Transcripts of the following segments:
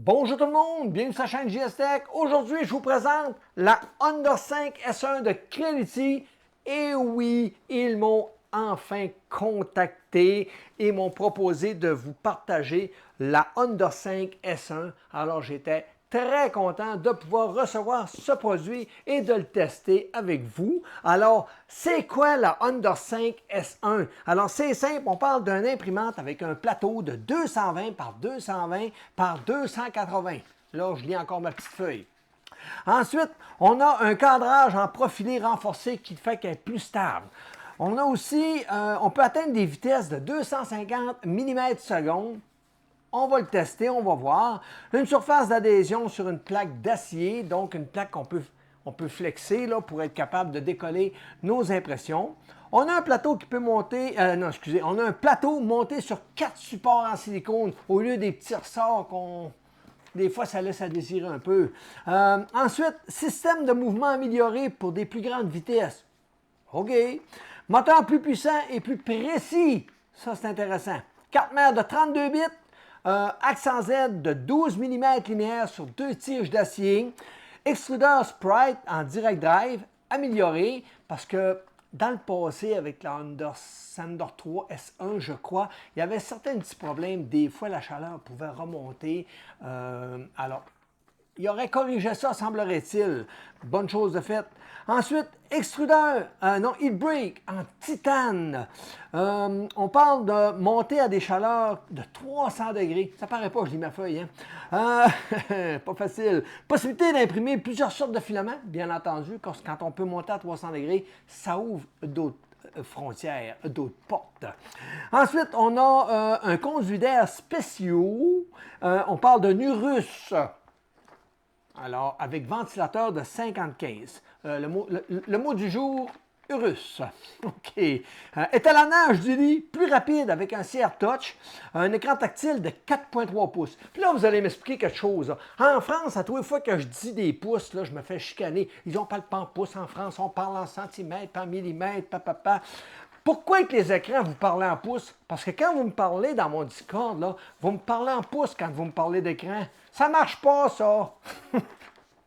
Bonjour tout le monde, bienvenue sur la chaîne JS Tech. Aujourd'hui, je vous présente la Honda 5 S1 de Creality. Et oui, ils m'ont enfin contacté et m'ont proposé de vous partager la Honda 5 S1. Alors, j'étais très content de pouvoir recevoir ce produit et de le tester avec vous. Alors, c'est quoi la Honda 5 S1? Alors, c'est simple, on parle d'une imprimante avec un plateau de 220 par 220 par 280. Là, je lis encore ma petite feuille. Ensuite, on a un cadrage en profilé renforcé qui fait qu'elle est plus stable. On a aussi, on peut atteindre des vitesses de 250 mm/s. On va le tester, on va voir. Une surface d'adhésion sur une plaque d'acier, donc une plaque qu'on peut flexer là, pour être capable de décoller nos impressions. On a un plateau qui peut monter, on a un plateau monté sur 4 supports en silicone au lieu des petits ressorts qu'on... Des fois, ça laisse à désirer un peu. Ensuite, système de mouvement amélioré pour des plus grandes vitesses. OK. Moteur plus puissant et plus précis. Ça, c'est intéressant. Carte mère de 32 bits. Accent Z de 12 mm linéaire sur 2 tiges d'acier. Extrudeur Sprite en direct drive, amélioré parce que dans le passé, avec la Honda Sandor 3 S1, je crois, il y avait certains petits problèmes. Des fois, la chaleur pouvait remonter. Alors, il aurait corrigé ça, semblerait-il. Bonne chose de faite. Ensuite, extrudeur, heat break en titane. On parle de monter à des chaleurs de 300 degrés. Ça paraît pas, je lis ma feuille. Hein? Pas facile. Possibilité d'imprimer plusieurs sortes de filaments, bien entendu. Quand on peut monter à 300 degrés, ça ouvre d'autres frontières, d'autres portes. Ensuite, on a un conduit d'air spéciaux. On parle d'un Urus. Alors, avec ventilateur de 55. Le mot du jour, Urus. OK. Étalonnage du lit, plus rapide avec un CR Touch, un écran tactile de 4,3 pouces. Puis là, vous allez m'expliquer quelque chose. En France, à toutes les fois que je dis des pouces, là, je me fais chicaner. Ils ont pas le pas en pouces en France, on parle en centimètres, en millimètres, papa. Pourquoi avec les écrans, vous parlez en pouces? Parce que quand vous me parlez dans mon Discord, là, vous me parlez en pouces quand vous me parlez d'écran. Ça marche pas, ça!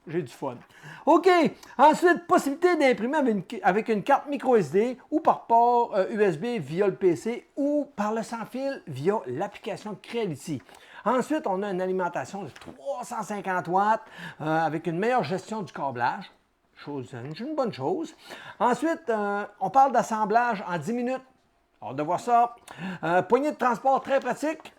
J'ai du fun. OK. Ensuite, possibilité d'imprimer avec une carte micro SD ou par port USB via le PC ou par le sans-fil via l'application Creality. Ensuite, on a une alimentation de 350 watts avec une meilleure gestion du câblage. Une bonne chose. Ensuite, on parle d'assemblage en 10 minutes. Hâte de voir ça. Poignée de transport très pratique.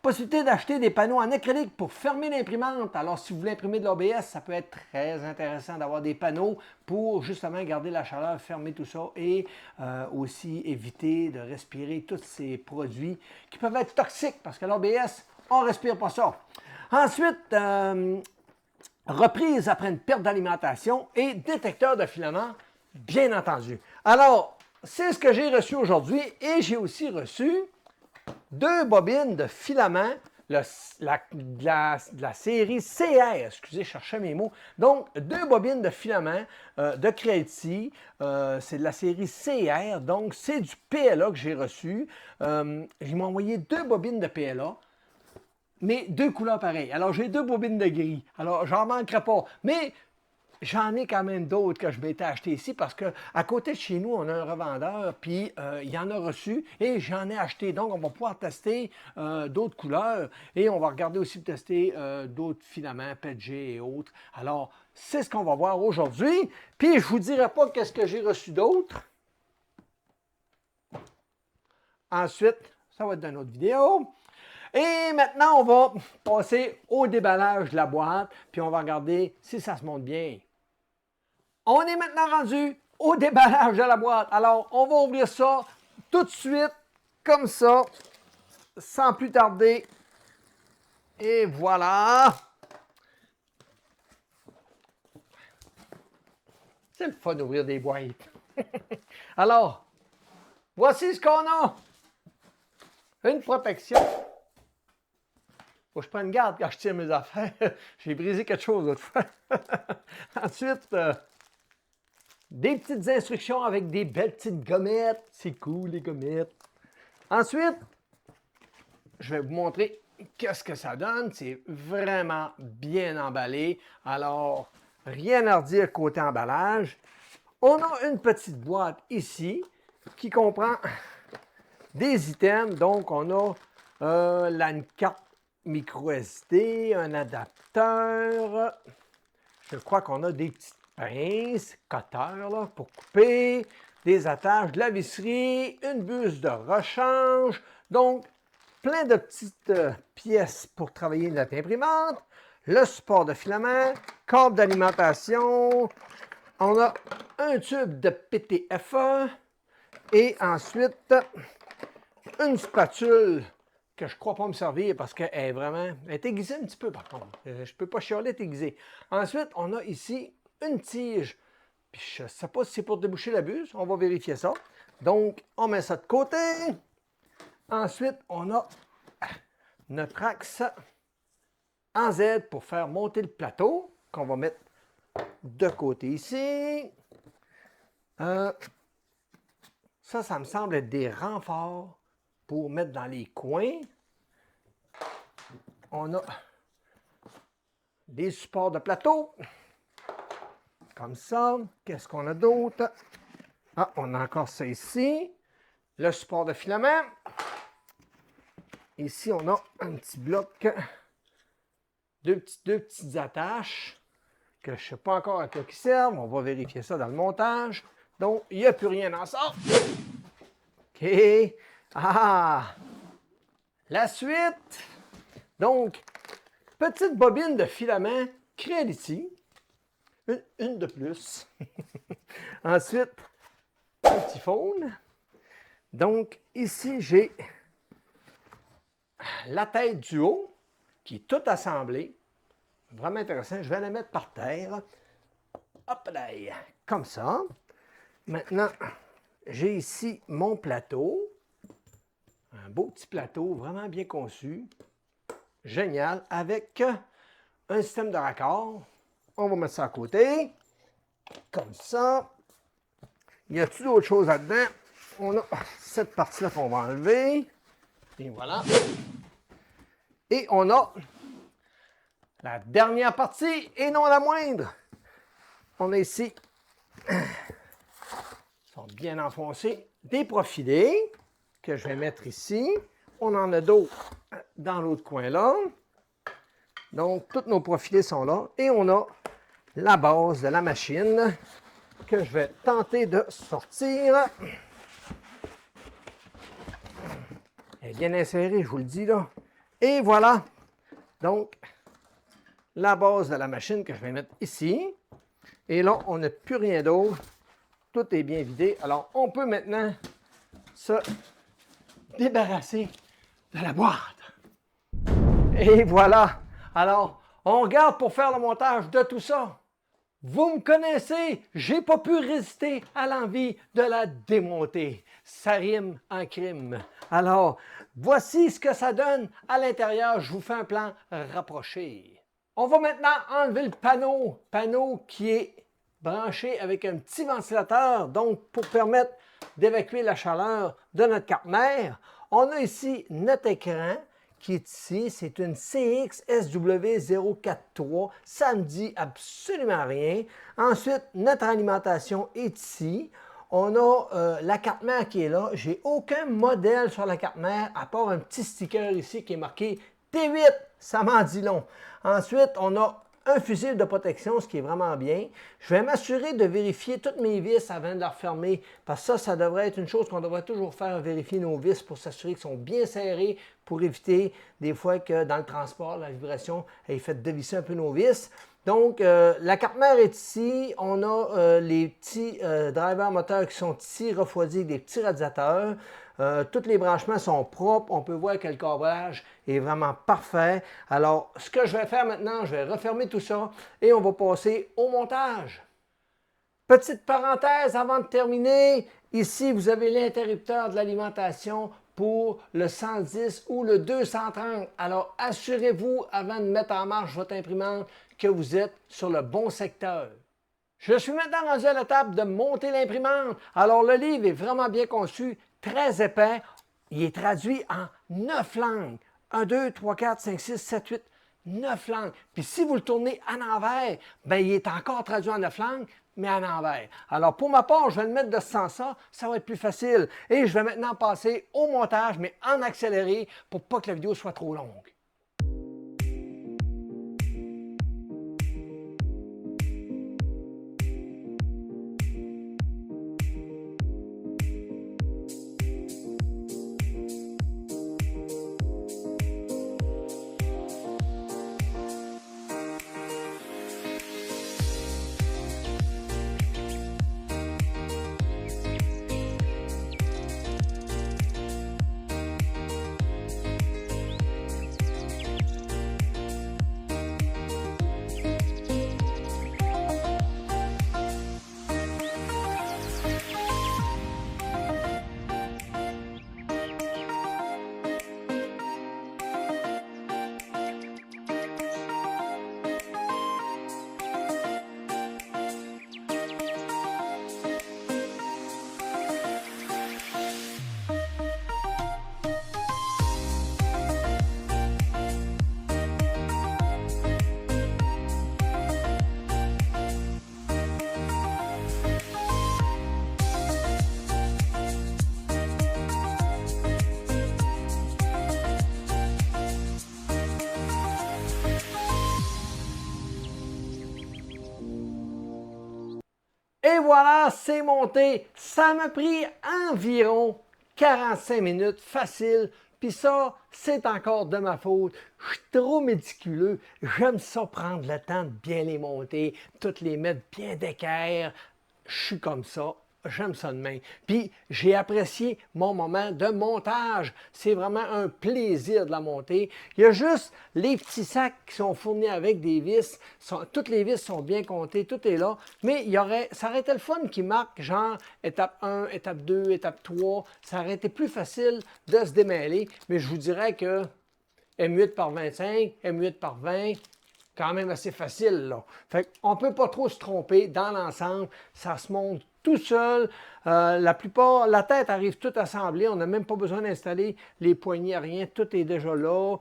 Possibilité d'acheter des panneaux en acrylique pour fermer l'imprimante. Alors, si vous voulez imprimer de l'ABS, ça peut être très intéressant d'avoir des panneaux pour justement garder la chaleur, fermer tout ça et aussi éviter de respirer tous ces produits qui peuvent être toxiques parce que l'ABS, on ne respire pas ça. Ensuite, reprise après une perte d'alimentation et détecteur de filaments, bien entendu. Alors, c'est ce que j'ai reçu aujourd'hui et j'ai aussi reçu 2 bobines de filaments de la série CR. Excusez, je cherchais mes mots. Donc, 2 bobines de filaments de Creality. C'est de la série CR. Donc, c'est du PLA que j'ai reçu. Ils m'ont envoyé 2 bobines de PLA. Mais 2 couleurs pareilles. Alors, j'ai 2 bobines de gris. Alors, j'en manquerai pas. Mais j'en ai quand même d'autres que je m'étais acheté ici parce qu'à côté de chez nous, on a un revendeur, puis il en a reçu et j'en ai acheté. Donc, on va pouvoir tester d'autres couleurs et on va regarder aussi tester d'autres filaments, PETG et autres. Alors, c'est ce qu'on va voir aujourd'hui. Puis, je ne vous dirai pas qu'est-ce que j'ai reçu d'autre. Ensuite, ça va être dans une autre vidéo. Et maintenant, on va passer au déballage de la boîte, puis on va regarder si ça se monte bien. On est maintenant rendu au déballage de la boîte. Alors, on va ouvrir ça tout de suite, comme ça, sans plus tarder. Et voilà! C'est le fun d'ouvrir des boîtes. Alors, voici ce qu'on a. Une protection. Faut que je prenne garde quand je tire mes affaires. J'ai brisé quelque chose l'autre fois. Ensuite, des petites instructions avec des belles petites gommettes. C'est cool, les gommettes. Ensuite, je vais vous montrer qu'est-ce que ça donne? C'est vraiment bien emballé. Alors, rien à redire côté emballage. On a une petite boîte ici qui comprend des items. Donc, on a une carte micro SD, un adapteur. Je crois qu'on a des petites pinces, cutters là, pour couper, des attaches, de la visserie, une buse de rechange. Donc, plein de petites pièces pour travailler notre imprimante. Le support de filament, câble d'alimentation. On a un tube de PTFE. Et ensuite, une spatule que je ne crois pas me servir parce qu'elle est vraiment... Elle est aiguisée un petit peu par contre. Je ne peux pas chialer, elle est aiguisée. Ensuite, on a ici une tige. Puis je ne sais pas si c'est pour déboucher la buse. On va vérifier ça. Donc, on met ça de côté. Ensuite, on a notre axe en Z pour faire monter le plateau qu'on va mettre de côté ici. Ça me semble être des renforts pour mettre dans les coins. On a des supports de plateau. Comme ça. Qu'est-ce qu'on a d'autre? Ah, on a encore ça ici. Le support de filament. Ici, on a un petit bloc. Deux petites attaches que je ne sais pas encore à quoi ils servent. On va vérifier ça dans le montage. Donc, il n'y a plus rien dans ça. OK. Ah! La suite. Donc, petite bobine de filament Creality. Une de plus. Ensuite, un petit faune. Donc, ici, j'ai la tête du haut qui est toute assemblée. Vraiment intéressant. Je vais la mettre par terre. Hop là, comme ça. Maintenant, j'ai ici mon plateau. Un beau petit plateau, vraiment bien conçu. Génial. Avec un système de raccord. On va mettre ça à côté. Comme ça. Y a-t-il d'autres choses là-dedans? On a cette partie-là qu'on va enlever. Et voilà. Et on a la dernière partie, et non la moindre. On a ici, ils sont bien enfoncés, des profilés que je vais mettre ici. On en a d'autres dans l'autre coin là. Donc, tous nos profilés sont là. Et on a la base de la machine que je vais tenter de sortir. Elle est bien insérée, je vous le dis là. Et voilà. Donc, la base de la machine que je vais mettre ici. Et là, on n'a plus rien d'autre. Tout est bien vidé. Alors, on peut maintenant se débarrasser de la boîte. Et voilà. Alors, on regarde pour faire le montage de tout ça. Vous me connaissez, j'ai pas pu résister à l'envie de la démonter. Ça rime en crime. Alors, voici ce que ça donne à l'intérieur. Je vous fais un plan rapproché. On va maintenant enlever le panneau qui est branché avec un petit ventilateur, donc pour permettre d'évacuer la chaleur de notre carte mère. On a ici notre écran qui est ici. C'est une CX SW043. Ça ne dit absolument rien. Ensuite, notre alimentation est ici. On a la carte mère qui est là. J'ai aucun modèle sur la carte mère à part un petit sticker ici qui est marqué T8. Ça m'en dit long. Ensuite, on a un fusible de protection, ce qui est vraiment bien. Je vais m'assurer de vérifier toutes mes vis avant de les refermer, parce que ça devrait être une chose qu'on devrait toujours faire, vérifier nos vis pour s'assurer qu'ils sont bien serrés, pour éviter des fois que dans le transport, la vibration ait fait dévisser un peu nos vis. Donc, la carte mère est ici. On a les petits drivers moteurs qui sont ici, refroidis avec des petits radiateurs. Tous les branchements sont propres. On peut voir que le câblage est vraiment parfait. Alors, ce que je vais faire maintenant, je vais refermer tout ça et on va passer au montage. Petite parenthèse avant de terminer. Ici, vous avez l'interrupteur de l'alimentation pour le 110 ou le 230. Alors, assurez-vous avant de mettre en marche votre imprimante que vous êtes sur le bon secteur. Je suis maintenant rendu à l'étape de monter l'imprimante. Alors, le livre est vraiment bien conçu, très épais. Il est traduit en 9 langues. 1, 2, 3, 4, 5, 6, 7, 8, 9 langues. Puis si vous le tournez en envers, bien, il est encore traduit en 9 langues, mais en envers. Alors, pour ma part, je vais le mettre de ce sens-là, ça va être plus facile. Et je vais maintenant passer au montage, mais en accéléré, pour pas que la vidéo soit trop longue. Et voilà, c'est monté. Ça m'a pris environ 45 minutes, facile. Puis ça, c'est encore de ma faute. Je suis trop méticuleux. J'aime ça prendre le temps de bien les monter, toutes les mettre bien d'équerre. Je suis comme ça. J'aime ça de même. Puis j'ai apprécié mon moment de montage. C'est vraiment un plaisir de la monter. Il y a juste les petits sacs qui sont fournis avec des vis. Toutes les vis sont bien comptées, tout est là. Mais ça aurait été le fun qui marque genre étape 1, étape 2, étape 3. Ça aurait été plus facile de se démêler. Mais je vous dirais que M8 par 25, M8 par 20, quand même assez facile là. Fait qu'on ne peut pas trop se tromper dans l'ensemble. Ça se monte tout seul. La tête arrive toute assemblée. On n'a même pas besoin d'installer les poignées, rien. Tout est déjà là.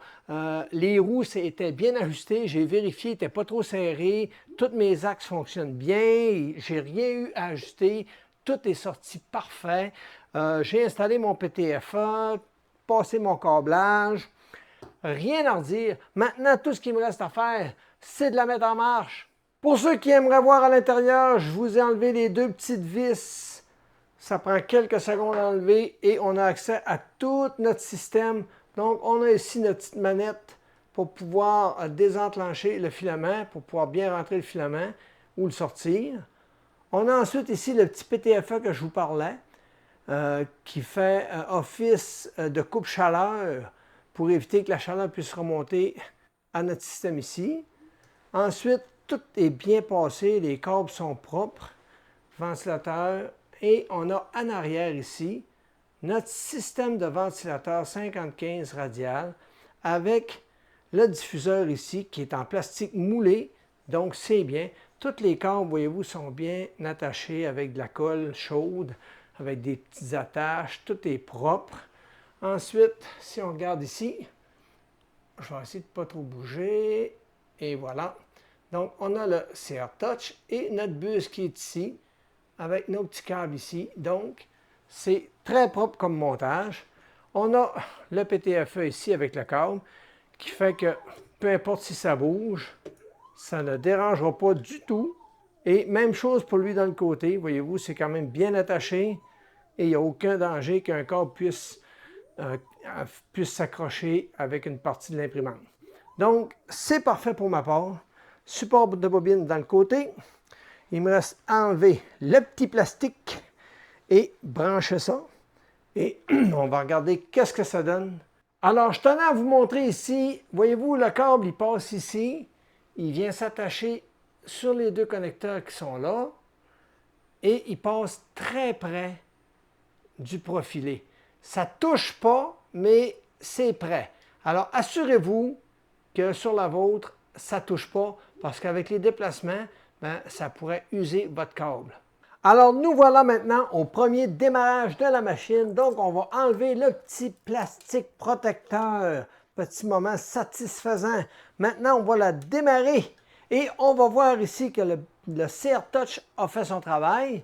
Les roues étaient bien ajustées. J'ai vérifié, ils n'étaient pas trop serrés. Tous mes axes fonctionnent bien. J'ai rien eu à ajuster. Tout est sorti parfait. J'ai installé mon PTFE, passé mon câblage. Rien à redire. Maintenant, tout ce qu'il me reste à faire, c'est de la mettre en marche. Pour ceux qui aimeraient voir à l'intérieur, je vous ai enlevé les deux petites vis. Ça prend quelques secondes à enlever et on a accès à tout notre système. Donc, on a ici notre petite manette pour pouvoir désenclencher le filament, pour pouvoir bien rentrer le filament ou le sortir. On a ensuite ici le petit PTFE que je vous parlais, qui fait office de coupe-chaleur pour éviter que la chaleur puisse remonter à notre système ici. Ensuite, tout est bien passé, les câbles sont propres, ventilateur, et on a en arrière ici notre système de ventilateur 50-15 radial avec le diffuseur ici qui est en plastique moulé, donc c'est bien. Tous les câbles, voyez-vous, sont bien attachés avec de la colle chaude, avec des petites attaches, tout est propre. Ensuite, si on regarde ici, je vais essayer de ne pas trop bouger, et voilà. Donc, on a le CR Touch et notre bus qui est ici, avec nos petits câbles ici. Donc, c'est très propre comme montage. On a le PTFE ici avec le câble, qui fait que peu importe si ça bouge, ça ne dérangera pas du tout. Et même chose pour lui dans le côté. Voyez-vous, c'est quand même bien attaché et il n'y a aucun danger qu'un câble puisse s'accrocher avec une partie de l'imprimante. Donc, c'est parfait pour ma part. Support de bobine dans le côté. Il me reste à enlever le petit plastique et brancher ça. Et on va regarder qu'est-ce que ça donne. Alors, je tenais à vous montrer ici. Voyez-vous, le câble, il passe ici. Il vient s'attacher sur les deux connecteurs qui sont là. Et il passe très près du profilé. Ça ne touche pas, mais c'est prêt. Alors, assurez-vous que sur la vôtre, ça ne touche pas, parce qu'avec les déplacements, ça pourrait user votre câble. Alors, nous voilà maintenant au premier démarrage de la machine. Donc, on va enlever le petit plastique protecteur petit moment satisfaisant. Maintenant, on va la démarrer et on va voir ici que le CR Touch a fait son travail.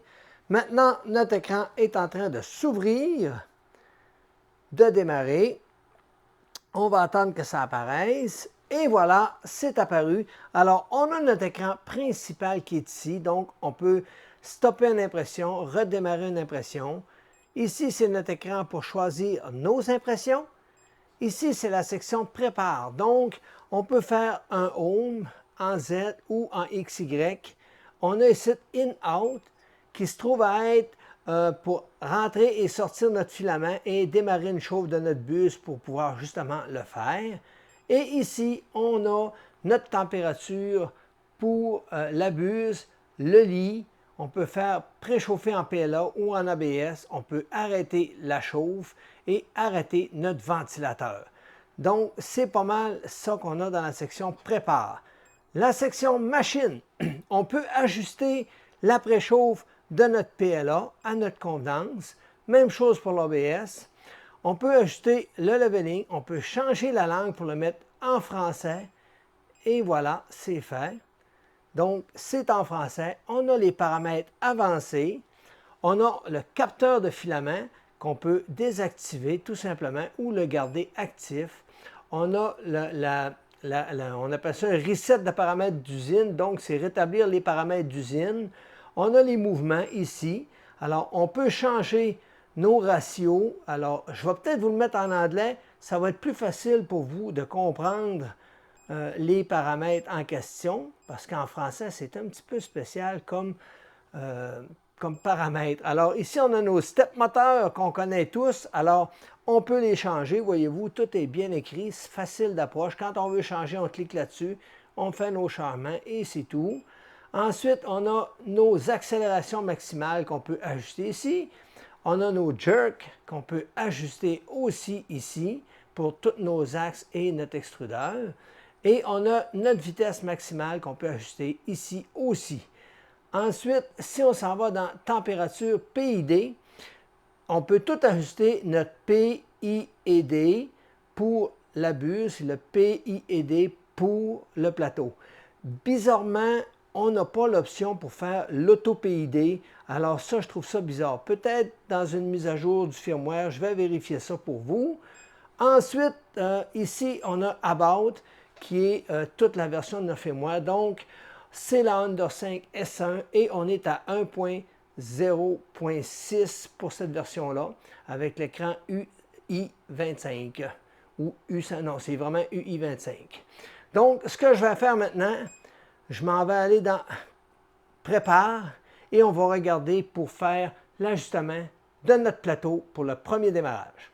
Maintenant, notre écran est en train de s'ouvrir, de démarrer. On va attendre que ça apparaisse. Et voilà, c'est apparu. Alors, on a notre écran principal qui est ici. Donc, on peut stopper une impression, redémarrer une impression. Ici, c'est notre écran pour choisir nos impressions. Ici, c'est la section Prépare. Donc, on peut faire un Home en Z ou en XY. On a ici In-Out qui se trouve à être pour rentrer et sortir notre filament et démarrer une chauffe de notre buse pour pouvoir justement le faire. Et ici, on a notre température pour la buse, le lit. On peut faire préchauffer en PLA ou en ABS. On peut arrêter la chauffe et arrêter notre ventilateur. Donc, c'est pas mal ça qu'on a dans la section Prépare. La section Machine, on peut ajuster la préchauffe de notre PLA à notre condense. Même chose pour l'ABS. On peut ajuster le leveling, on peut changer la langue pour le mettre en français. Et voilà, c'est fait. Donc, c'est en français. On a les paramètres avancés. On a le capteur de filament qu'on peut désactiver tout simplement ou le garder actif. On a on appelle ça un reset de paramètres d'usine. Donc, c'est rétablir les paramètres d'usine. On a les mouvements ici. Alors, on peut changer nos ratios. Alors, je vais peut-être vous le mettre en anglais. Ça va être plus facile pour vous de comprendre les paramètres en question, parce qu'en français, c'est un petit peu spécial comme paramètres. Alors, ici, on a nos step moteurs qu'on connaît tous. Alors, on peut les changer. Voyez-vous, tout est bien écrit. C'est facile d'approche. Quand on veut changer, on clique là-dessus. On fait nos changements et c'est tout. Ensuite, on a nos accélérations maximales qu'on peut ajuster ici. On a nos jerks qu'on peut ajuster aussi ici pour tous nos axes et notre extrudeur. Et on a notre vitesse maximale qu'on peut ajuster ici aussi. Ensuite, si on s'en va dans température PID, on peut tout ajuster notre PIED pour la buse et le PIED pour le plateau. Bizarrement, on n'a pas l'option pour faire l'auto-PID. Alors ça, je trouve ça bizarre. Peut-être dans une mise à jour du firmware, je vais vérifier ça pour vous. Ensuite, ici, on a About, qui est toute la version de notre firmware. Donc, c'est la Under 5 S1 et on est à 1.0.6 pour cette version-là, avec l'écran UI25. Ou non, c'est vraiment UI25. Donc, ce que je vais faire maintenant, je m'en vais aller dans Prépare et on va regarder pour faire l'ajustement de notre plateau pour le premier démarrage.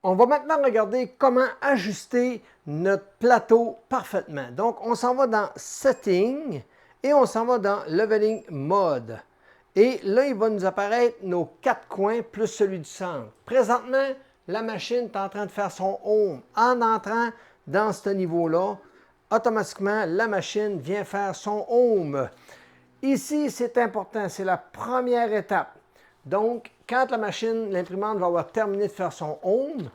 On va maintenant regarder comment ajuster notre plateau parfaitement. Donc, on s'en va dans Setting et on s'en va dans Leveling Mode. Et là, il va nous apparaître nos 4 coins plus celui du centre. Présentement, la machine est en train de faire son home. En entrant dans ce niveau-là, automatiquement, la machine vient faire son home. Ici, c'est important, c'est la première étape. Donc, quand la machine, l'imprimante va avoir terminé de faire son home,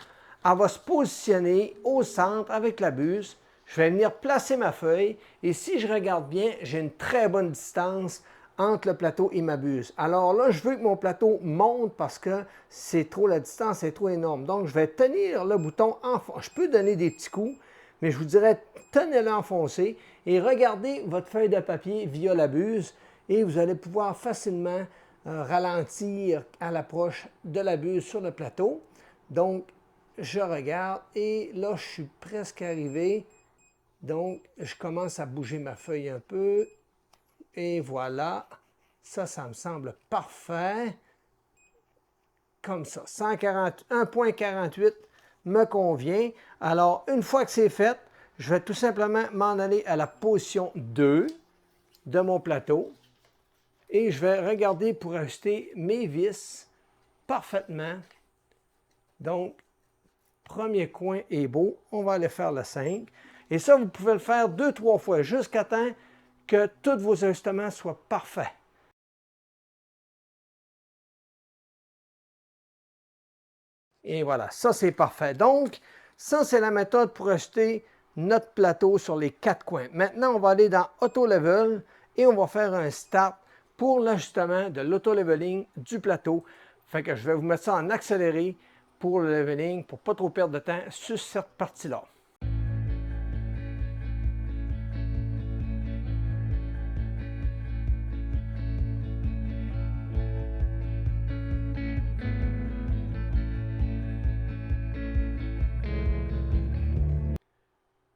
elle va se positionner au centre avec la buse. Je vais venir placer ma feuille et si je regarde bien, j'ai une très bonne distance entre le plateau et ma buse. Alors là, je veux que mon plateau monte parce que c'est trop, la distance est trop énorme. Donc, je vais tenir le bouton enfoncé. Je peux donner des petits coups, mais je vous dirais, tenez-le enfoncé et regardez votre feuille de papier via la buse et vous allez pouvoir facilement ralentir à l'approche de la buse sur le plateau. Donc, je regarde et là, je suis presque arrivé. Donc, je commence à bouger ma feuille un peu. Et voilà, ça me semble parfait. Comme ça, 1.48 me convient. Alors, une fois que c'est fait, je vais tout simplement m'en aller à la position 2 de mon plateau. Et je vais regarder pour ajuster mes vis parfaitement. Donc, premier coin est beau. On va aller faire le 5. Et ça, vous pouvez le faire 2-3 fois jusqu'à temps que tous vos ajustements soient parfaits. Et voilà, ça c'est parfait. Donc, Ça, c'est la méthode pour acheter notre plateau sur les 4 coins. Maintenant, on va aller dans Auto Level et on va faire un start pour l'ajustement de l'auto-leveling du plateau. Fait que je vais vous mettre ça en accéléré pour le leveling, pour ne pas trop perdre de temps sur cette partie-là.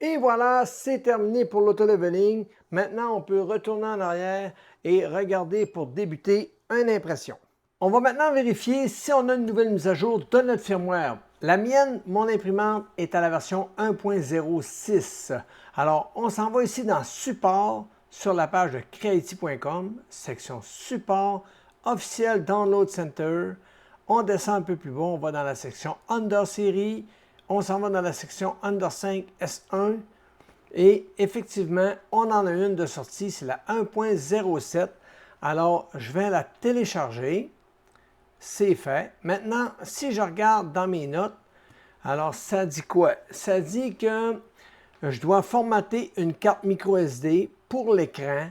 Et voilà, c'est terminé pour l'auto-leveling. Maintenant, on peut retourner en arrière et regarder pour débuter une impression. On va maintenant vérifier si on a une nouvelle mise à jour de notre firmware. La mienne, mon imprimante, est à la version 1.06. Alors, on s'en va ici dans Support, sur la page de Creality.com, section Support, officiel Download Center. On descend un peu plus bas, on va dans la section Under Series. On s'en va dans la section Under 5 S1 et effectivement, on en a une de sortie, c'est la 1.07. Alors, je vais la télécharger. C'est fait. Maintenant, si je regarde dans mes notes, alors ça dit quoi? Ça dit que je dois formater une carte micro SD pour l'écran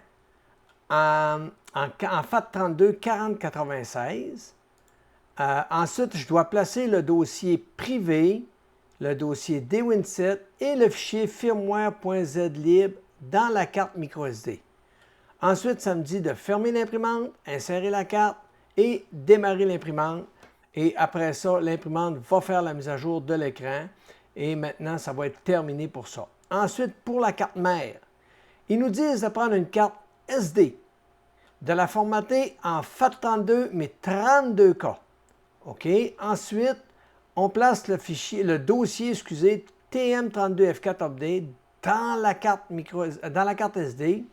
en FAT32 4096. Ensuite, je dois placer le dossier privé, le dossier DWinset et le fichier firmware.zlib dans la carte microSD. Ensuite, ça me dit de fermer l'imprimante, insérer la carte et démarrer l'imprimante. Et après ça, l'imprimante va faire la mise à jour de l'écran. Et maintenant, ça va être terminé pour ça. Ensuite, pour la carte mère, ils nous disent de prendre une carte SD, de la formater en FAT32, mais 32K. OK? Ensuite, on place le dossier, TM32F4 Update dans la carte SD.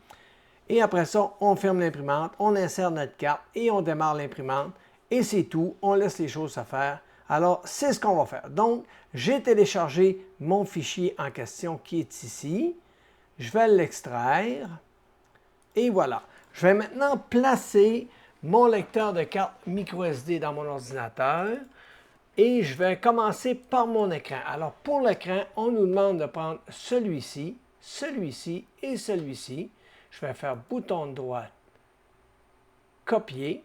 Et après ça, on ferme l'imprimante, on insère notre carte et on démarre l'imprimante. Et c'est tout, on laisse les choses à faire. Alors, c'est ce qu'on va faire. Donc, j'ai téléchargé mon fichier en question qui est ici. Je vais l'extraire. Et voilà. Je vais maintenant placer mon lecteur de carte microSD dans mon ordinateur. Et je vais commencer par mon écran. Alors, pour l'écran, on nous demande de prendre celui-ci, celui-ci et celui-ci. Je vais faire bouton droit, copier.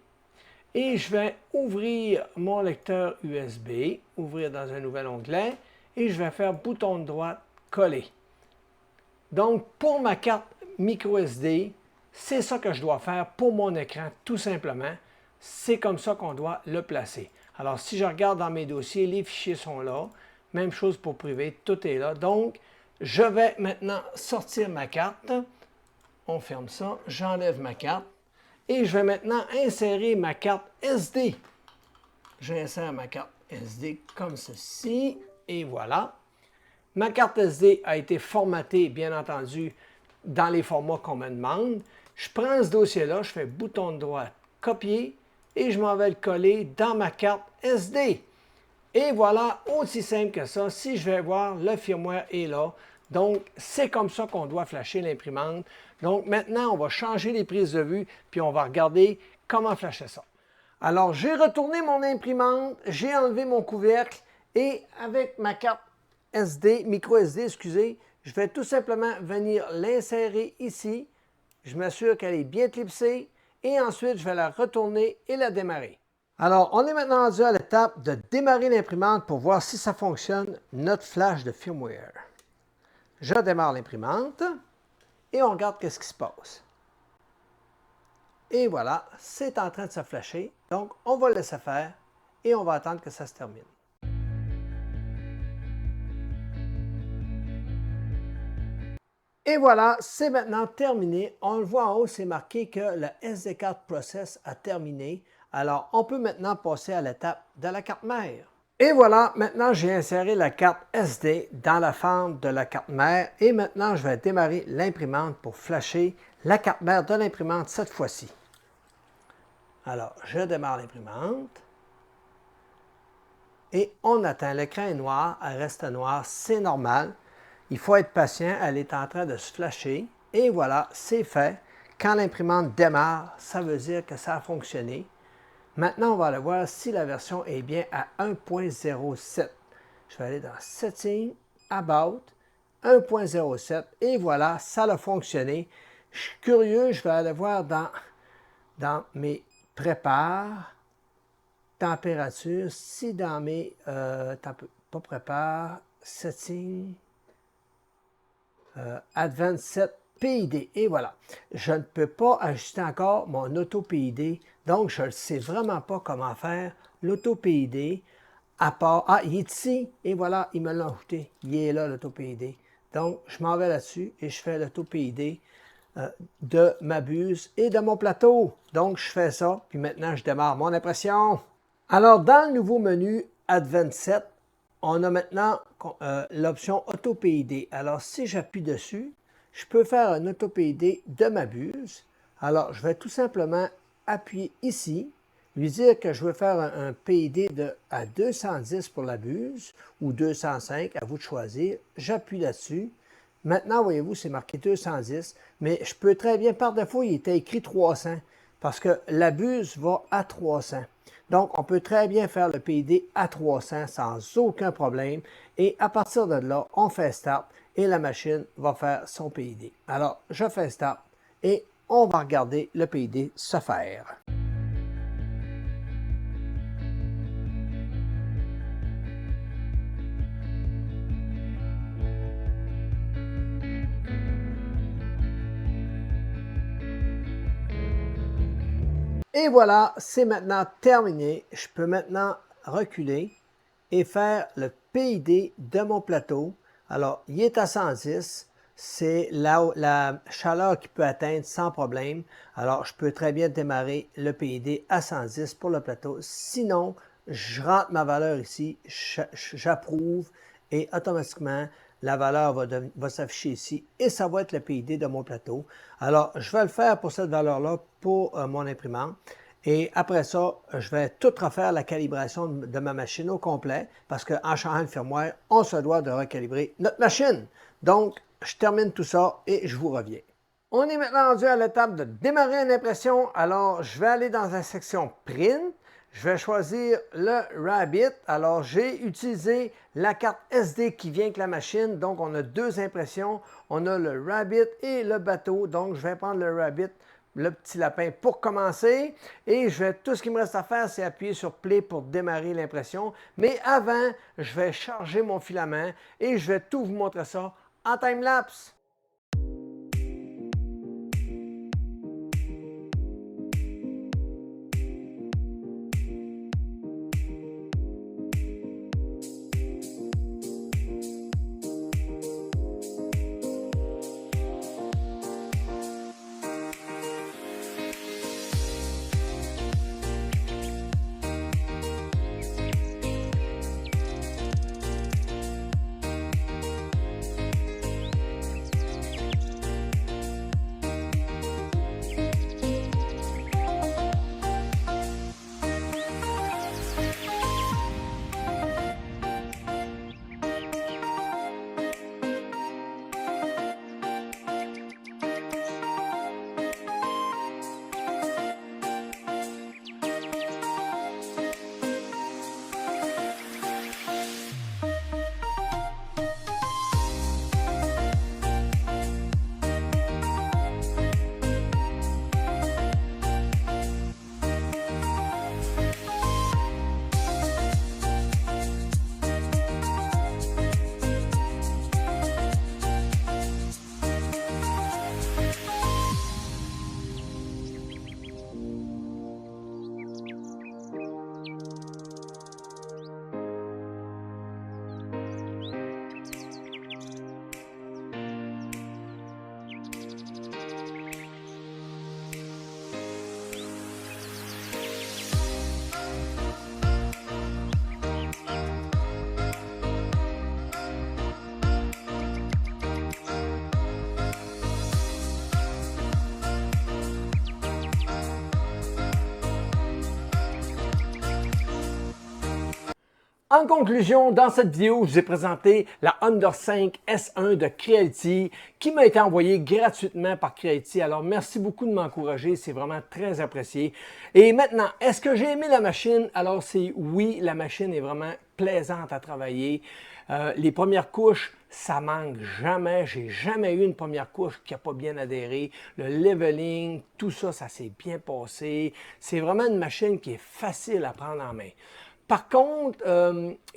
Et je vais ouvrir mon lecteur USB, ouvrir dans un nouvel onglet. Et je vais faire bouton droit, coller. Donc, pour ma carte microSD, c'est ça que je dois faire pour mon écran, tout simplement. C'est comme ça qu'on doit le placer. Alors, si je regarde dans mes dossiers, les fichiers sont là. Même chose pour privé, tout est là. Donc, je vais maintenant sortir ma carte. On ferme ça, j'enlève ma carte. Et je vais maintenant insérer ma carte SD. J'insère ma carte SD comme ceci. Et voilà. Ma carte SD a été formatée, bien entendu, dans les formats qu'on me demande. Je prends ce dossier-là, je fais bouton droit, copier. Et je m'en vais le coller dans ma carte SD. Et voilà, aussi simple que ça. Si je vais voir, le firmware est là. Donc, c'est comme ça qu'on doit flasher l'imprimante. Donc, maintenant, on va changer les prises de vue, puis on va regarder comment flasher ça. Alors, j'ai retourné mon imprimante, j'ai enlevé mon couvercle, et avec ma carte SD, micro SD, excusez, je vais tout simplement venir l'insérer ici. Je m'assure qu'elle est bien clipsée. Et ensuite, je vais la retourner et la démarrer. Alors, on est maintenant rendu à l'étape de démarrer l'imprimante pour voir si ça fonctionne, notre flash de firmware. Je démarre l'imprimante et on regarde qu'est-ce qui se passe. Et voilà, c'est en train de se flasher. Donc, on va le laisser faire et on va attendre que ça se termine. Et voilà, c'est maintenant terminé. On le voit en haut, c'est marqué que le SD4 Process a terminé. Alors, on peut maintenant passer à l'étape de la carte mère. Et voilà, maintenant j'ai inséré la carte SD dans la fente de la carte mère. Et maintenant, je vais démarrer l'imprimante pour flasher la carte mère de l'imprimante cette fois-ci. Alors, je démarre l'imprimante. Et on attend. L'écran est noir, elle reste noire, c'est normal. Il faut être patient, elle est en train de se flasher. Et voilà, c'est fait. Quand l'imprimante démarre, ça veut dire que ça a fonctionné. Maintenant, on va aller voir si la version est bien à 1.07. Je vais aller dans Settings, About 1.07 et voilà, ça a fonctionné. Je suis curieux, je vais aller voir dans mes prépares, température, si dans mes, pas prépare, setting, Advanced Set PID. Et voilà, je ne peux pas ajuster encore mon auto-PID, donc je ne sais vraiment pas comment faire l'auto-PID. À part, il est ici, et voilà, il me l'a ajouté. Il est là, l'auto-PID. Donc, je m'en vais là-dessus et je fais l'auto-PID de ma buse et de mon plateau. Donc, je fais ça, puis maintenant, je démarre mon impression. Alors, dans le nouveau menu Advanced Set, on a maintenant l'option Auto-PID. Alors, si j'appuie dessus, je peux faire un Auto-PID de ma buse. Alors, je vais tout simplement appuyer ici, lui dire que je veux faire un PID à 210 pour la buse ou 205, à vous de choisir. J'appuie là-dessus. Maintenant, voyez-vous, c'est marqué 210, mais je peux très bien, par défaut, il était écrit 300 parce que la buse va à 300. Donc, on peut très bien faire le PID à 300 sans aucun problème. Et à partir de là, on fait Start et la machine va faire son PID. Alors, je fais Start et on va regarder le PID se faire. Et voilà, c'est maintenant terminé. Je peux maintenant reculer et faire le PID de mon plateau. Alors, il est à 110. C'est la chaleur qu'il peut atteindre sans problème. Alors, je peux très bien démarrer le PID à 110 pour le plateau. Sinon, je rentre ma valeur ici, j'approuve et automatiquement, la valeur va s'afficher ici et ça va être le PID de mon plateau. Alors, je vais le faire pour cette valeur-là pour mon imprimante. Et après ça, je vais tout refaire la calibration de ma machine au complet parce qu'en changeant le firmware, on se doit de recalibrer notre machine. Donc, je termine tout ça et je vous reviens. On est maintenant rendu à l'étape de démarrer une impression. Alors, je vais aller dans la section Print. Je vais choisir le Rabbit. Alors, j'ai utilisé la carte SD qui vient avec la machine. Donc, on a deux impressions. On a le Rabbit et le bateau. Donc, je vais prendre le Rabbit, le petit lapin, pour commencer. Et tout ce qu'il me reste à faire, c'est appuyer sur Play pour démarrer l'impression. Mais avant, je vais charger mon filament et je vais tout vous montrer ça en time-lapse. En conclusion, dans cette vidéo, je vous ai présenté la Under 5 S1 de Creality qui m'a été envoyée gratuitement par Creality. Alors, merci beaucoup de m'encourager, c'est vraiment très apprécié. Et maintenant, est-ce que j'ai aimé la machine? Alors, c'est oui, la machine est vraiment plaisante à travailler. Les premières couches ça manque jamais. J'ai jamais eu une première couche qui n'a pas bien adhéré. Le leveling, tout ça, ça s'est bien passé. C'est vraiment une machine qui est facile à prendre en main. Par contre,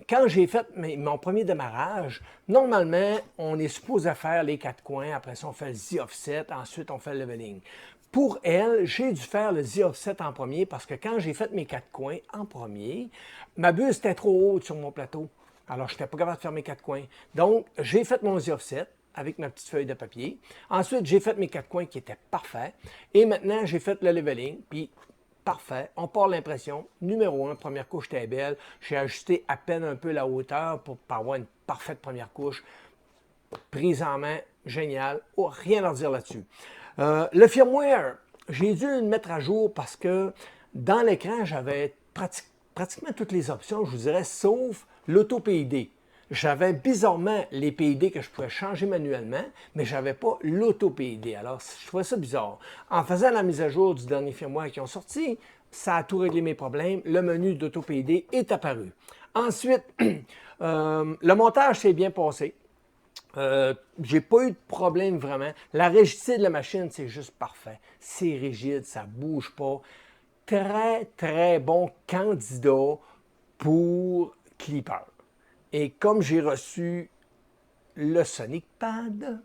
quand j'ai fait mon premier démarrage, normalement, on est supposé faire les 4 coins. Après ça, on fait le Z-offset. Ensuite, on fait le leveling. Pour elle, j'ai dû faire le Z-offset en premier parce que quand j'ai fait mes 4 coins en premier, ma buse était trop haute sur mon plateau. Alors, je n'étais pas capable de faire mes 4 coins. Donc, j'ai fait mon Z-offset avec ma petite feuille de papier. Ensuite, j'ai fait mes 4 coins qui étaient parfaits. Et maintenant, j'ai fait le leveling. Puis, parfait. On part l'impression. Numéro 1, première couche était belle. J'ai ajusté à peine un peu la hauteur pour avoir une parfaite première couche. Prise en main, génial. Oh, rien à dire là-dessus. Le firmware, j'ai dû le mettre à jour parce que dans l'écran, j'avais pratiquement toutes les options, je vous dirais, sauf l'auto-PID. J'avais bizarrement les PID que je pouvais changer manuellement, mais je n'avais pas l'auto-PID. Alors, je trouvais ça bizarre. En faisant la mise à jour du dernier firmware qui ont sorti, ça a tout réglé mes problèmes. Le menu d'auto-PID est apparu. Ensuite, le montage s'est bien passé. J'ai pas eu de problème vraiment. La rigidité de la machine, c'est juste parfait. C'est rigide, ça bouge pas. Très, très bon candidat pour Clipper. Et comme j'ai reçu le Sonic Pad,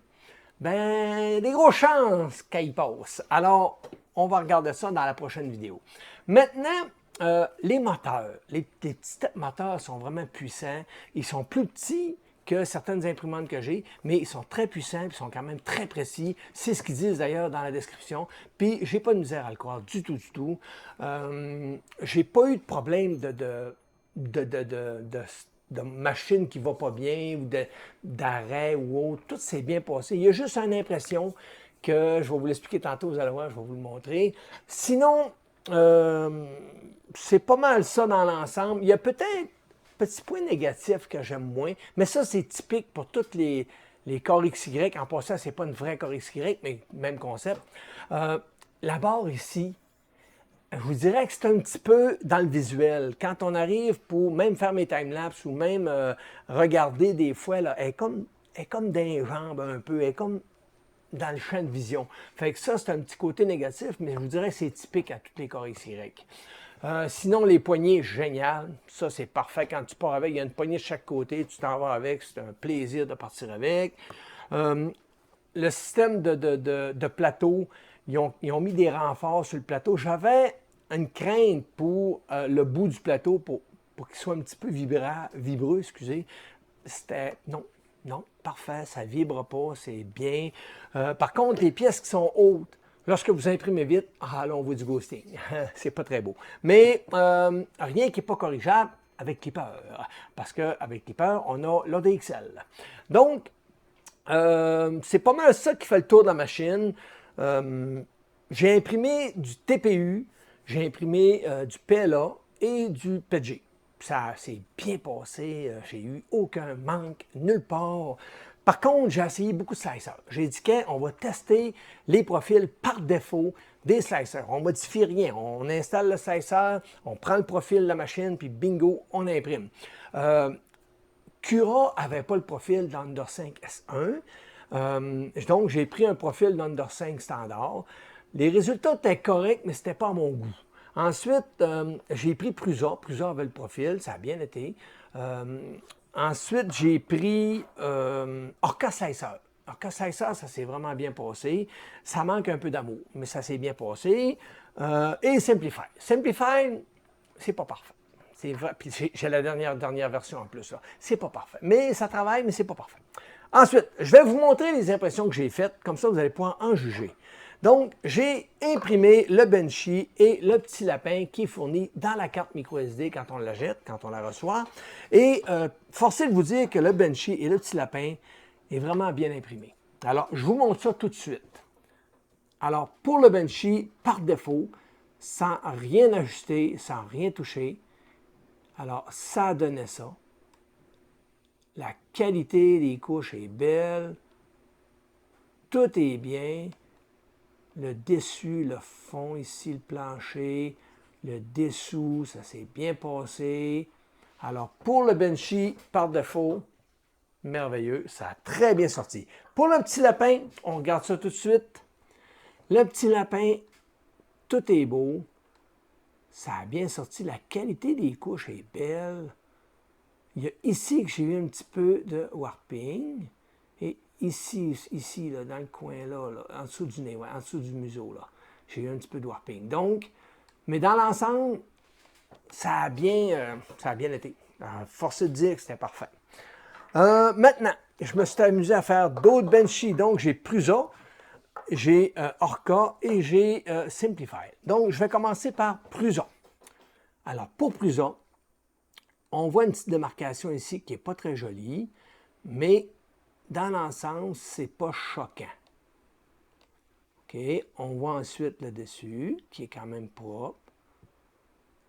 ben, des grosses chances qu'il passe. Alors, on va regarder ça dans la prochaine vidéo. Maintenant, les moteurs. Les petits moteurs sont vraiment puissants. Ils sont plus petits que certaines imprimantes que j'ai, mais ils sont très puissants, et ils sont quand même très précis. C'est ce qu'ils disent d'ailleurs dans la description. Puis, j'ai pas de misère à le croire du tout, du tout. J'ai pas eu de problème de machine qui ne va pas bien ou d'arrêt ou autre. Tout s'est bien passé. Il y a juste une impression que je vais vous l'expliquer tantôt, vous allez voir, je vais vous le montrer. Sinon, c'est pas mal ça dans l'ensemble. Il y a peut-être petit point négatif que j'aime moins, mais ça, c'est typique pour toutes les corps XY. En passant, ce n'est pas une vraie corps XY, mais même concept. La barre ici, je vous dirais que c'est un petit peu dans le visuel. Quand on arrive pour même faire mes timelapses ou même regarder des fois, là, elle est comme dans les jambes un peu, elle est comme dans le champ de vision. Fait que ça, c'est un petit côté négatif, mais je vous dirais que c'est typique à tous les corps XY. Sinon, les poignées, génial. Ça, c'est parfait. Quand tu pars avec, il y a une poignée de chaque côté, tu t'en vas avec, c'est un plaisir de partir avec. Le système de plateau, ils ont mis des renforts sur le plateau. J'avais une crainte pour le bout du plateau pour qu'il soit un petit peu vibreux, excusez. C'était non, parfait, ça ne vibre pas, c'est bien. Par contre, les pièces qui sont hautes, lorsque vous imprimez vite, là, on voit du ghosting. C'est pas très beau. Mais rien qui n'est pas corrigeable avec Clipper. Parce qu'avec Clipper, on a l'ADXL. Donc, c'est pas mal ça qui fait le tour de la machine. J'ai imprimé du TPU, j'ai imprimé du PLA et du PG. Ça s'est bien passé, j'ai eu aucun manque, nulle part. Par contre, j'ai essayé beaucoup de slicers. J'ai dit qu'on va tester les profils par défaut des slicers. On ne modifie rien. On installe le slicer, on prend le profil de la machine, puis bingo, on imprime. Cura n'avait pas le profil d'Under 5 S1. Donc, j'ai pris un profil d'Under 5 standard. Les résultats étaient corrects, mais ce n'était pas à mon goût. Ensuite, j'ai pris Prusa. Prusa avait le profil, ça a bien été. Ensuite, j'ai pris Orca Slicer. Orca Slicer, ça s'est vraiment bien passé. Ça manque un peu d'amour, mais ça s'est bien passé. Et Simplify. Simplify, c'est pas parfait. C'est vrai. Puis j'ai la dernière version en plus. C'est pas parfait. Mais ça travaille, mais c'est pas parfait. Ensuite, je vais vous montrer les impressions que j'ai faites. Comme ça, vous allez pouvoir en juger. Donc, j'ai imprimé le Benchy et le petit lapin qui est fourni dans la carte microSD quand on la jette, quand on la reçoit. Et forcé de vous dire que le Benchy et le petit lapin est vraiment bien imprimé. Alors, je vous montre ça tout de suite. Alors, pour le Benchy, par défaut, sans rien ajuster, sans rien toucher, alors ça donnait ça. La qualité des couches est belle. Tout est bien. Le dessus, le fond ici, le plancher, le dessous, ça s'est bien passé. Alors, pour le Benchy, par défaut, merveilleux. Ça a très bien sorti. Pour le petit lapin, on regarde ça tout de suite. Le petit lapin, tout est beau. Ça a bien sorti. La qualité des couches est belle. Il y a ici que j'ai eu un petit peu de warping. Et ici là, dans le coin là, en dessous du nez, ouais, en dessous du museau, là, j'ai eu un petit peu de warping. Donc, mais dans l'ensemble, ça a bien été. Force de dire que c'était parfait. Maintenant, je me suis amusé à faire d'autres Benchy. Donc, j'ai Prusa, j'ai Orca et j'ai Simplified. Donc, je vais commencer par Prusa. Alors, pour Prusa, on voit une petite démarcation ici qui n'est pas très jolie, mais dans l'ensemble, ce n'est pas choquant. OK, on voit ensuite le dessus, qui est quand même propre,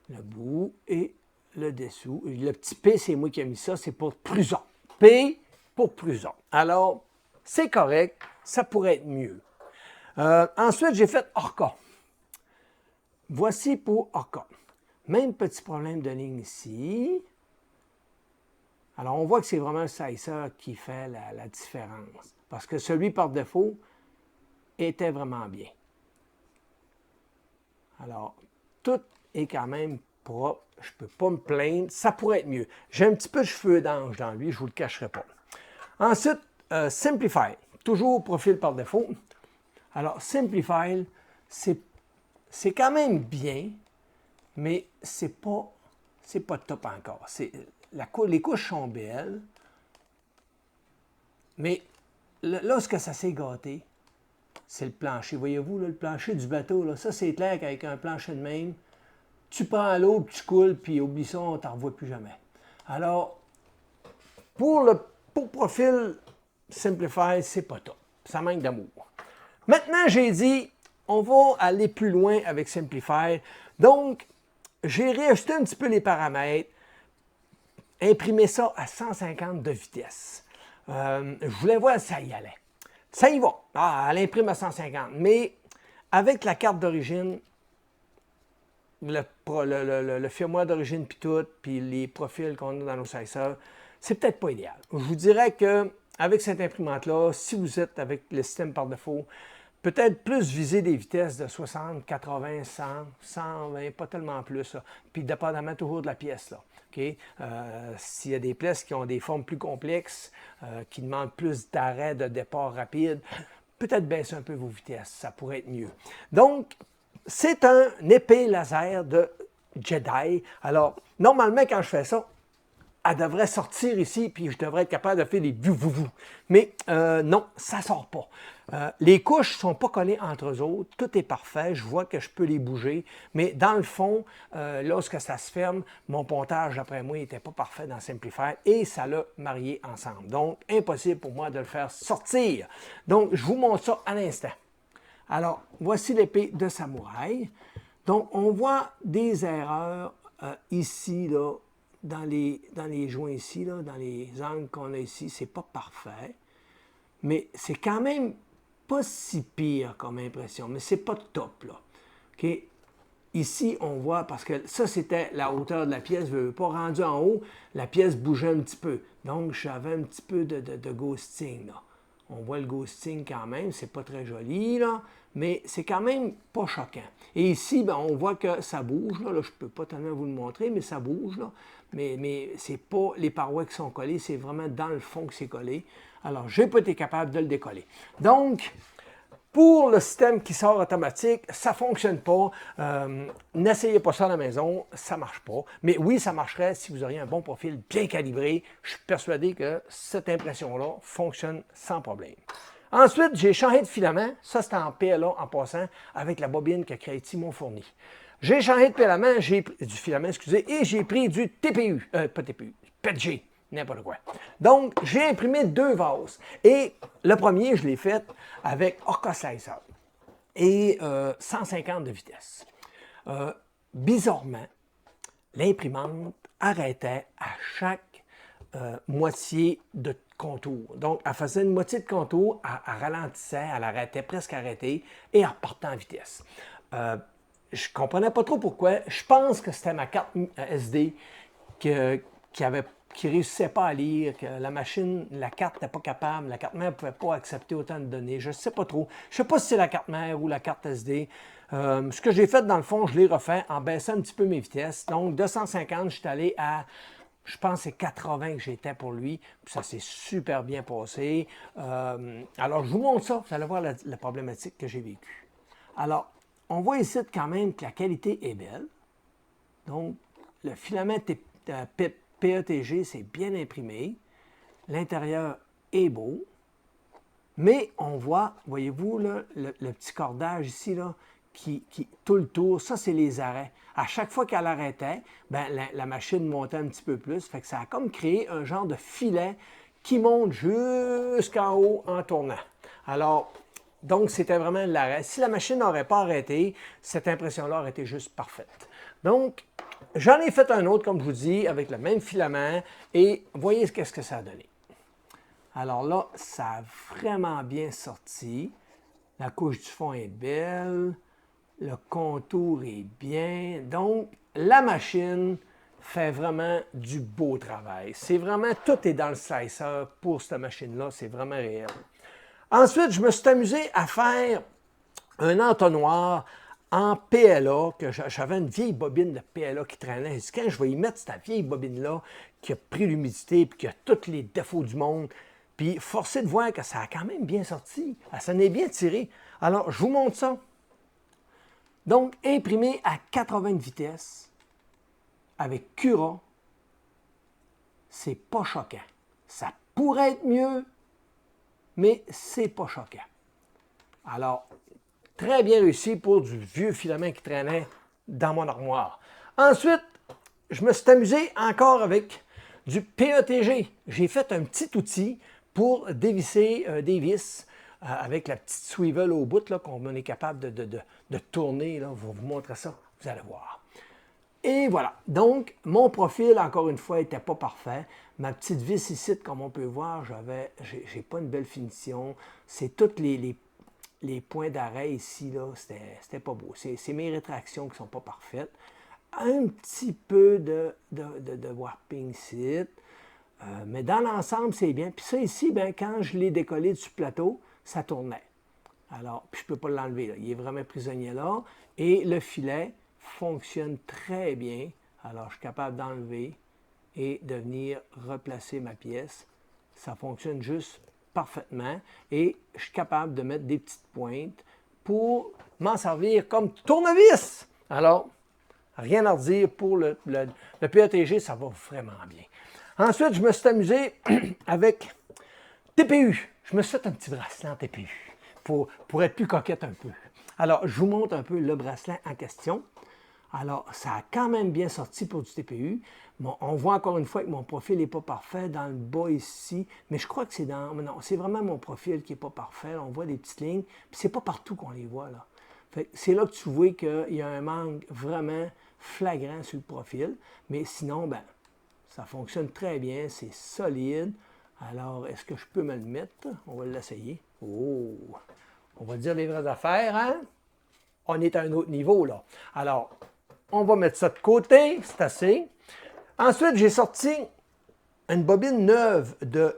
le bout et le dessous. Le petit P, c'est moi qui ai mis ça, c'est pour Prusa. P pour Prusa. Alors, c'est correct, ça pourrait être mieux. Ensuite, j'ai fait Orca. Voici pour Orca. Même petit problème de ligne ici. Alors, on voit que c'est vraiment le sizer qui fait la différence. Parce que celui par défaut était vraiment bien. Alors, tout est quand même propre. Je ne peux pas me plaindre. Ça pourrait être mieux. J'ai un petit peu de cheveux d'ange dans lui, je ne vous le cacherai pas. Ensuite, Simplify. Toujours profil par défaut. Alors, Simplify, c'est quand même bien, mais c'est pas top encore. Les couches sont belles, mais là, ce que ça s'est gâté, c'est le plancher. Voyez-vous, le plancher du bateau, là, ça c'est clair qu'avec un plancher de même, tu prends l'eau, tu coules, puis oublie ça, on ne t'en revoit plus jamais. Alors, pour profil Simplify, c'est pas top. Ça manque d'amour. Maintenant, j'ai dit, on va aller plus loin avec Simplify. Donc, j'ai réajusté un petit peu les paramètres, imprimé ça à 150 de vitesse. Je voulais voir si ça y allait. Ça y va. Elle imprime à 150. Mais avec la carte d'origine, le firmware d'origine puis tout, puis les profils qu'on a dans nos sizers, c'est peut-être pas idéal. Je vous dirais qu'avec cette imprimante-là, si vous êtes avec le système par défaut, peut-être plus viser des vitesses de 60, 80, 100, 120, pas tellement plus. Là. Puis dépendamment toujours de la pièce. Là. Okay? S'il y a des pièces qui ont des formes plus complexes, qui demandent plus d'arrêt de départ rapide, peut-être baisser un peu vos vitesses, ça pourrait être mieux. Donc, c'est un épée laser de Jedi. Alors, normalement, quand je fais ça, elle devrait sortir ici, puis je devrais être capable de faire des vou-vou-vou. Mais non, ça ne sort pas. Les couches ne sont pas collées entre eux autres. Tout est parfait. Je vois que je peux les bouger. Mais dans le fond, lorsque ça se ferme, mon pontage, après moi, n'était pas parfait dans Simplifier et ça l'a marié ensemble. Donc, impossible pour moi de le faire sortir. Donc, je vous montre ça à l'instant. Alors, voici l'épée de samouraï. Donc, on voit des erreurs ici, là, dans les joints ici, là, dans les angles qu'on a ici. C'est pas parfait, mais c'est quand même pas si pire comme impression, mais c'est pas top, là. OK? Ici, on voit, parce que ça, c'était la hauteur de la pièce, pas rendu en haut, la pièce bougeait un petit peu. Donc, j'avais un petit peu de ghosting, là. On voit le ghosting quand même, c'est pas très joli, là, mais c'est quand même pas choquant. Et ici, ben, on voit que ça bouge, là, je ne peux pas tellement vous le montrer, mais ça bouge, là. Mais c'est pas les parois qui sont collées, c'est vraiment dans le fond que c'est collé. Alors, je n'ai pas été capable de le décoller. Donc, pour le système qui sort automatique, ça ne fonctionne pas. N'essayez pas ça à la maison, ça ne marche pas. Mais oui, ça marcherait si vous auriez un bon profil bien calibré. Je suis persuadé que cette impression-là fonctionne sans problème. Ensuite, j'ai changé de filament. Ça, c'était en PLA en passant avec la bobine que Creative m'ont fournie. J'ai changé de filament, et j'ai pris du TPU, pas TPU, PETG. N'importe quoi. Donc, j'ai imprimé 2 vases. Et le premier, je l'ai fait avec Orca Slicer et 150 de vitesse. Bizarrement, l'imprimante arrêtait à chaque moitié de contour. Donc, elle faisait une moitié de contour, elle ralentissait, elle arrêtait, presque arrêtée, et elle repartait en vitesse. Je ne comprenais pas trop pourquoi. Je pense que c'était ma carte SD qui ne réussissait pas à lire, que la machine, la carte n'était pas capable, la carte mère ne pouvait pas accepter autant de données. Je ne sais pas trop. Je ne sais pas si c'est la carte mère ou la carte SD. Ce que j'ai fait, dans le fond, je l'ai refait en baissant un petit peu mes vitesses. Donc, 250, je suis allé à, je pense que c'est 80 que j'étais pour lui. Puis ça s'est super bien passé. Alors, je vous montre ça. Vous allez voir la problématique que j'ai vécue. Alors, on voit ici quand même que la qualité est belle. Donc, le filament PETG, c'est bien imprimé. L'intérieur est beau. Mais on voit, voyez-vous, là, le petit cordage ici, là, qui tout le tour, ça, c'est les arrêts. À chaque fois qu'elle arrêtait, ben, la machine montait un petit peu plus. Fait que ça a comme créé un genre de filet qui monte jusqu'en haut en tournant. Alors, donc, c'était vraiment l'arrêt. Si la machine n'aurait pas arrêté, cette impression-là aurait été juste parfaite. Donc, j'en ai fait un autre, comme je vous dis, avec le même filament. Et voyez ce que ça a donné. Alors là, ça a vraiment bien sorti. La couche du fond est belle. Le contour est bien. Donc, la machine fait vraiment du beau travail. C'est vraiment, tout est dans le slicer pour cette machine-là. C'est vraiment réel. Ensuite, je me suis amusé à faire un entonnoir en PLA, que j'avais une vieille bobine de PLA qui traînait. Et quand je vais y mettre cette vieille bobine-là, qui a pris l'humidité, puis qui a tous les défauts du monde, puis forcé de voir que ça a quand même bien sorti. Ça s'en est bien tiré. Alors, je vous montre ça. Donc, imprimé à 80 de vitesse, avec Cura, c'est pas choquant. Ça pourrait être mieux, mais c'est pas choquant. Alors, très bien réussi pour du vieux filament qui traînait dans mon armoire. Ensuite, je me suis amusé encore avec du PETG. J'ai fait un petit outil pour dévisser des vis avec la petite swivel au bout qu'on est capable de tourner. Là. Je vais vous montrer ça, vous allez voir. Et voilà. Donc, mon profil, encore une fois, n'était pas parfait. Ma petite vis ici, comme on peut voir, j'ai pas une belle finition. C'est tous les points d'arrêt ici, là, c'était pas beau. C'est mes rétractions qui ne sont pas parfaites. Un petit peu de warping ici. Mais dans l'ensemble, c'est bien. Puis ça ici, ben, quand je l'ai décollé du plateau, ça tournait. Alors, puis je ne peux pas l'enlever. Il est vraiment prisonnier là. Et le filet fonctionne très bien. Alors, je suis capable d'enlever et de venir replacer ma pièce. Ça fonctionne juste parfaitement. Et je suis capable de mettre des petites pointes pour m'en servir comme tournevis. Alors, rien à redire pour le PETG, ça va vraiment bien. Ensuite, je me suis amusé avec TPU. Je me suis fait un petit bracelet en TPU pour être plus coquette un peu. Alors, je vous montre un peu le bracelet en question. Alors, ça a quand même bien sorti pour du TPU. Bon, on voit encore une fois que mon profil n'est pas parfait dans le bas ici, mais je crois que c'est dans... Non, c'est vraiment mon profil qui n'est pas parfait. On voit des petites lignes, puis c'est pas partout qu'on les voit, là. C'est là que tu vois qu'il y a un manque vraiment flagrant sur le profil, mais sinon, ben, ça fonctionne très bien, c'est solide. Alors, est-ce que je peux me le mettre? On va l'essayer. Oh! On va dire les vraies affaires, hein? On est à un autre niveau, là. Alors, on va mettre ça de côté, c'est assez. Ensuite, j'ai sorti une bobine neuve de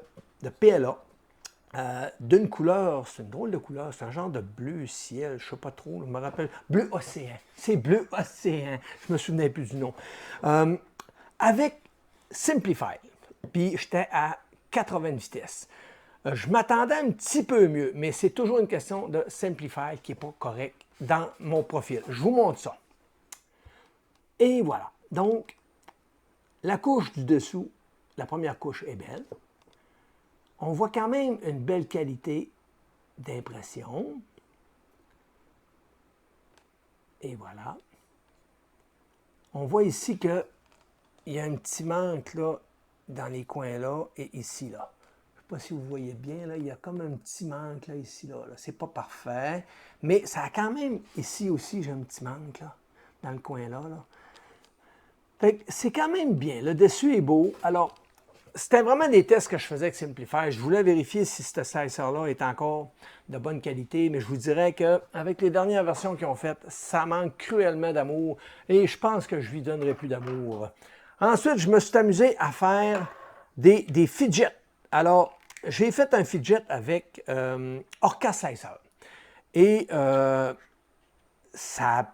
PLA d'une couleur, c'est une drôle de couleur, c'est un genre de bleu ciel, je ne sais pas trop, je me rappelle, bleu océan. C'est bleu océan, je ne me souvenais plus du nom. Avec Simplify, puis j'étais à 80 vitesses. Je m'attendais un petit peu mieux, mais c'est toujours une question de Simplify qui n'est pas correct dans mon profil. Je vous montre ça. Et voilà. Donc, la couche du dessous, la première couche est belle. On voit quand même une belle qualité d'impression. Et voilà. On voit ici qu'il y a un petit manque là, dans les coins là et ici là. Je ne sais pas si vous voyez bien, là, il y a comme un petit manque là, ici là. C'est pas parfait, mais ça a quand même, ici aussi, j'ai un petit manque là, dans le coin là. C'est quand même bien. Le dessus est beau. Alors, c'était vraiment des tests que je faisais avec Simplify. Je voulais vérifier si ce slicer-là est encore de bonne qualité, mais je vous dirais qu'avec les dernières versions qu'ils ont faites, ça manque cruellement d'amour et je pense que je lui donnerai plus d'amour. Ensuite, je me suis amusé à faire des fidgets. Alors, j'ai fait un fidget avec Orca Slicer. Et ça n'a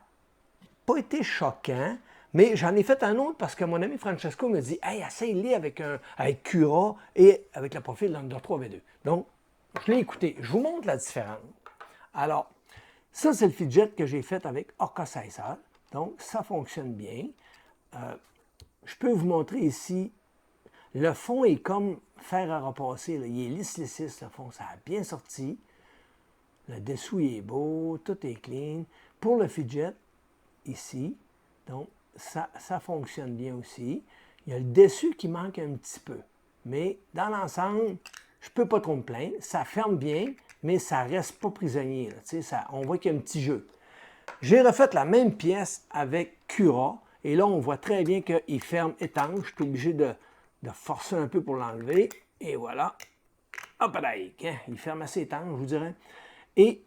pas été choquant, mais j'en ai fait un autre parce que mon ami Francesco me dit « Hey, essaye-les avec Cura et avec le profil d'Under 3V2. » Donc, je l'ai écouté. Je vous montre la différence. Alors, ça, c'est le fidget que j'ai fait avec Orca Slicer. Donc, ça fonctionne bien. Je peux vous montrer ici. Le fond est comme fer à repasser. Là. Il est lisse, le fond. Ça a bien sorti. Le dessous il est beau. Tout est clean. Pour le fidget, ici, donc, ça fonctionne bien aussi. Il y a le dessus qui manque un petit peu. Mais dans l'ensemble, je ne peux pas trop me plaindre. Ça ferme bien, mais ça ne reste pas prisonnier. Là. On voit qu'il y a un petit jeu. J'ai refait la même pièce avec Cura. Et là, on voit très bien qu'il ferme étanche. Je suis obligé de forcer un peu pour l'enlever. Et voilà. Hop là, il ferme assez étanche, je vous dirais. Et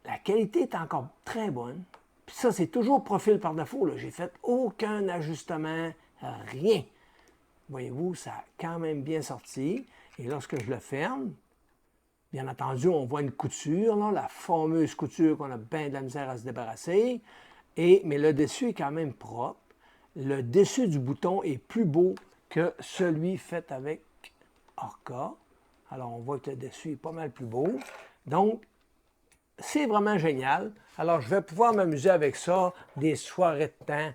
la qualité est encore très bonne. Puis ça, c'est toujours profil par défaut. J'ai fait aucun ajustement, rien. Voyez-vous, ça a quand même bien sorti. Et lorsque je le ferme, bien entendu, on voit une couture, là, la fameuse couture qu'on a bien de la misère à se débarrasser. Mais le dessus est quand même propre. Le dessus du bouton est plus beau que celui fait avec Orca. Alors, on voit que le dessus est pas mal plus beau. Donc, c'est vraiment génial. Alors, je vais pouvoir m'amuser avec ça des soirées de temps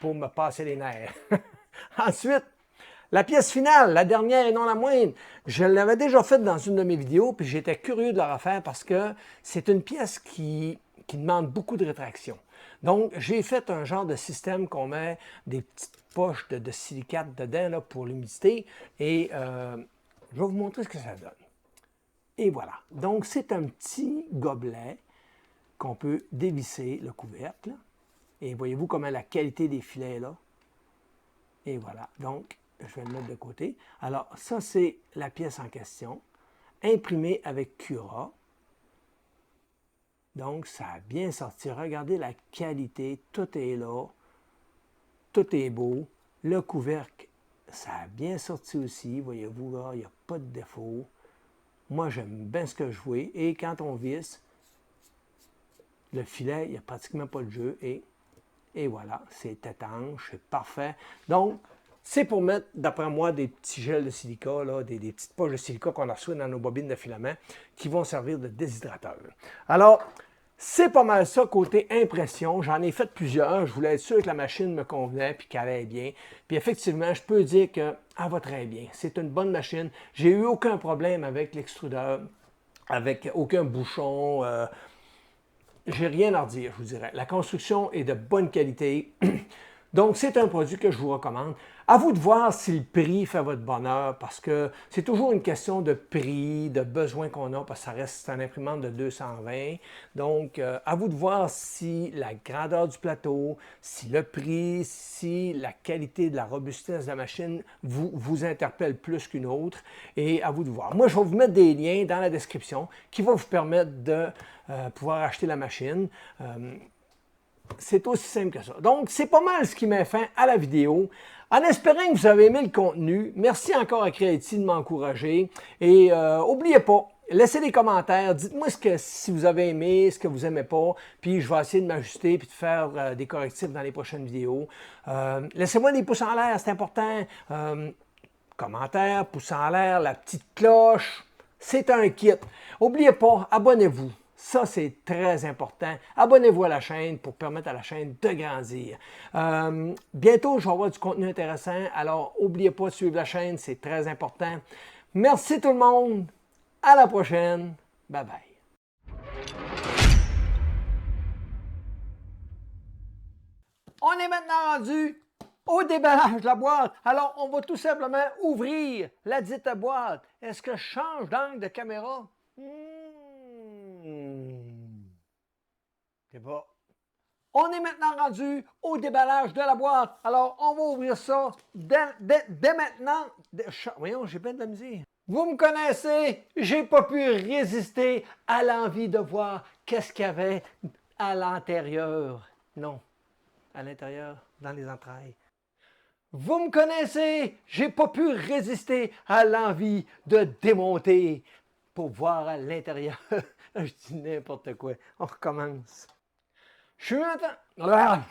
pour me passer les nerfs. Ensuite, la pièce finale, la dernière et non la moindre, je l'avais déjà faite dans une de mes vidéos, puis j'étais curieux de la refaire parce que c'est une pièce qui demande beaucoup de rétraction. Donc, j'ai fait un genre de système qu'on met des petites poches de silicate dedans là, pour l'humidité et je vais vous montrer ce que ça donne. Et voilà. Donc, c'est un petit gobelet qu'on peut dévisser le couvercle. Et voyez-vous comment la qualité des filets est là. Et voilà. Donc, je vais le mettre de côté. Alors, ça, c'est la pièce en question, imprimée avec Cura. Donc, ça a bien sorti. Regardez la qualité. Tout est là. Tout est beau. Le couvercle, ça a bien sorti aussi. Voyez-vous, là, il n'y a pas de défaut. Moi, j'aime bien ce que je vois. Et quand on visse, le filet, il n'y a pratiquement pas de jeu. Et voilà, c'est étanche, c'est parfait. Donc, c'est pour mettre, d'après moi, des petits gels de silica, là, des petites poches de silica qu'on a reçues dans nos bobines de filament qui vont servir de déshydrateur. Alors, c'est pas mal ça côté impression. J'en ai fait plusieurs. Je voulais être sûr que la machine me convenait et qu'elle allait bien. Puis effectivement, je peux dire qu'elle va très bien. C'est une bonne machine. J'ai eu aucun problème avec l'extrudeur, avec aucun bouchon. J'ai rien à redire, je vous dirais. La construction est de bonne qualité. Donc, c'est un produit que je vous recommande. À vous de voir si le prix fait votre bonheur, parce que c'est toujours une question de prix, de besoin qu'on a, parce que ça reste une imprimante de 220. Donc, à vous de voir si la grandeur du plateau, si le prix, si la qualité de la robustesse de la machine vous interpelle plus qu'une autre. Et à vous de voir. Moi, je vais vous mettre des liens dans la description qui vont vous permettre de pouvoir acheter la machine. C'est aussi simple que ça. Donc, c'est pas mal ce qui met fin à la vidéo. En espérant que vous avez aimé le contenu, merci encore à Creality de m'encourager. Et n'oubliez pas, laissez des commentaires, dites-moi si vous avez aimé, ce que vous n'aimez pas, puis je vais essayer de m'ajuster puis de faire des correctifs dans les prochaines vidéos. Laissez-moi des pouces en l'air, c'est important. Commentaires, pouces en l'air, la petite cloche, c'est un kit. N'oubliez pas, abonnez-vous. Ça, c'est très important. Abonnez-vous à la chaîne pour permettre à la chaîne de grandir. Bientôt, je vais avoir du contenu intéressant. Alors, n'oubliez pas de suivre la chaîne, c'est très important. Merci tout le monde. À la prochaine. Bye bye. On est maintenant rendu au déballage de la boîte. Alors, on va tout simplement ouvrir la dite boîte. Est-ce que je change d'angle de caméra? C'est pas. On est maintenant rendu au déballage de la boîte. Alors, on va ouvrir ça dès maintenant. Voyons, j'ai bien de la misère. Vous me connaissez, j'ai pas pu résister à l'envie de voir qu'est-ce qu'il y avait à l'intérieur. Non, à l'intérieur, dans les entrailles. Vous me connaissez, j'ai pas pu résister à l'envie de démonter pour voir à l'intérieur. Je dis n'importe quoi. On recommence. Je suis maintenant.